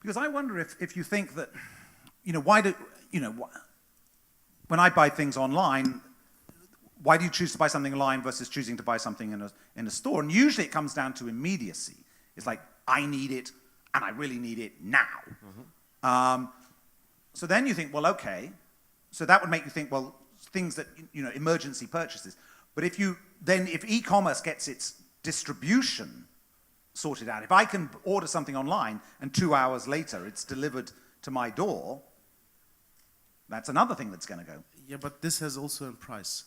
Because I wonder if you think that, why do, when I buy things online, why do you choose to buy something online versus choosing to buy something in a store? And usually it comes down to immediacy. It's like, I need it, and I really need it now. Mm-hmm. So then you think, well, okay. So that would make you think, well, things that, emergency purchases. But if e-commerce gets its distribution sorted out, if I can order something online and 2 hours later it's delivered to my door, that's another thing that's going to go. Yeah, but this has also a price.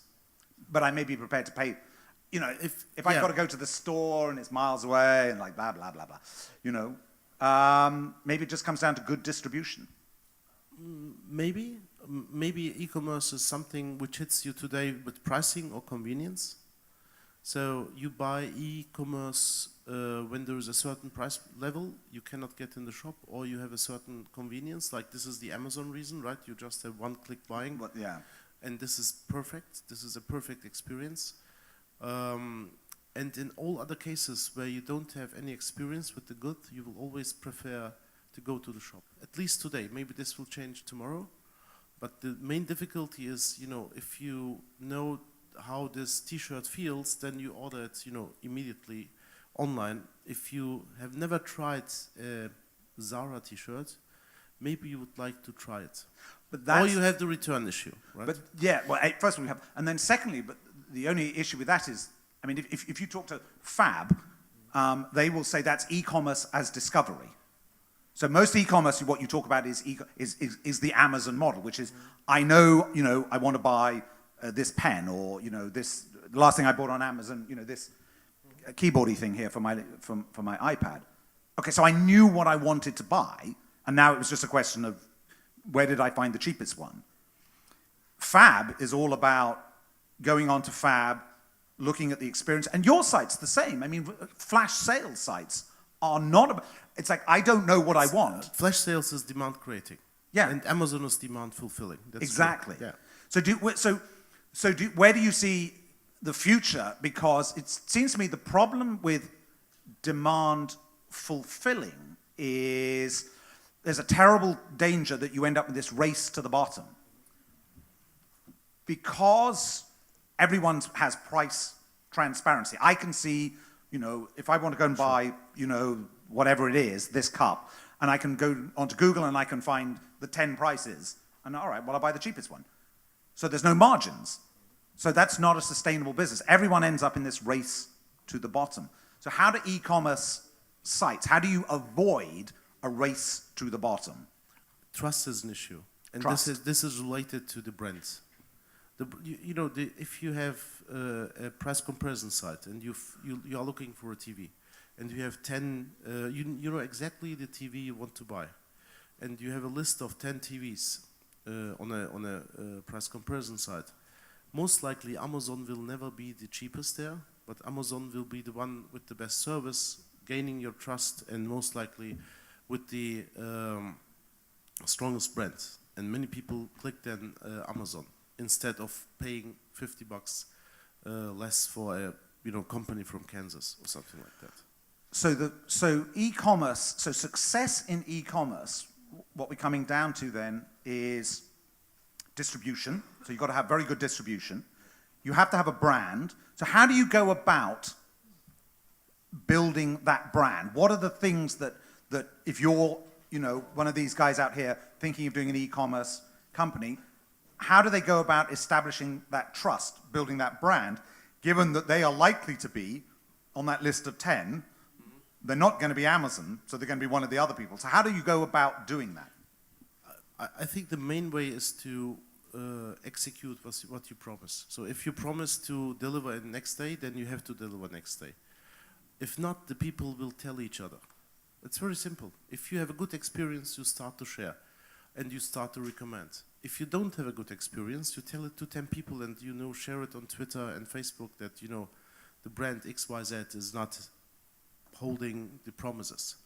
But I may be prepared to pay, if I've got to go to the store and it's miles away and like blah, blah, blah, blah, maybe it just comes down to good distribution. Maybe e-commerce is something which hits you today with pricing or convenience. So you buy e-commerce when there is a certain price level you cannot get in the shop, or you have a certain convenience. Like this is the Amazon reason, right? You just have one-click buying. But, yeah. And this is perfect. This is a perfect experience. And in all other cases where you don't have any experience with the good, you will always prefer to go to the shop. At least today. Maybe this will change tomorrow. But the main difficulty is, if you know how this t-shirt feels, then you order it, immediately online. If you have never tried a Zara t-shirt, maybe you would like to try it. But or you have the return issue, right? But yeah, well, first of all, we have, and then secondly, but the only issue with that is, I mean, if you talk to Fab, they will say that's e-commerce as discovery. So most e-commerce, what you talk about is the Amazon model, which is, I know, I want to buy this pen, or this. The last thing I bought on Amazon, this keyboardy thing here for my iPad. Okay, so I knew what I wanted to buy, and now it was just a question of where did I find the cheapest one. Fab is all about going on to Fab, looking at the experience, and your site's the same. I mean, flash sales sites are not about, it's like, I don't know what I want. Flash sales is demand creating. Yeah. And Amazon is demand fulfilling. That's exactly. True. Yeah. So where do you see the future? Because it seems to me the problem with demand fulfilling is there's a terrible danger that you end up with this race to the bottom. Because everyone has price transparency. I can see, if I want to go and buy, whatever it is, this cup, and I can go onto Google and I can find the 10 prices, and all right, well, I'll buy the cheapest one. So there's no margins. So that's not a sustainable business. Everyone ends up in this race to the bottom. So how do e-commerce sites, how do you avoid a race to the bottom? Trust is an issue. And Trust. this is related to the brands. If you have a price comparison site and you are looking for a TV, and you have 10, you know exactly the TV you want to buy, and you have a list of 10 TVs on a price comparison site, most likely Amazon will never be the cheapest there, but Amazon will be the one with the best service, gaining your trust, and most likely with the strongest brand. And many people click then Amazon instead of paying $50 less for a company from Kansas or something like that. So e-commerce, so success in e-commerce, what we're coming down to then is distribution. So you've got to have very good distribution. You have to have a brand. So how do you go about building that brand? What are the things that if you're, one of these guys out here thinking of doing an e-commerce company, how do they go about establishing that trust, building that brand, given that they are likely to be on that list of 10? They're not going to be Amazon, so they're going to be one of the other people. So how do you go about doing that? I think the main way is to execute what you promise. So if you promise to deliver the next day, then you have to deliver next day. If not, the people will tell each other. It's very simple. If you have a good experience, you start to share and you start to recommend. If you don't have a good experience, you tell it to 10 people and share it on Twitter and Facebook that the brand XYZ is not holding the promises.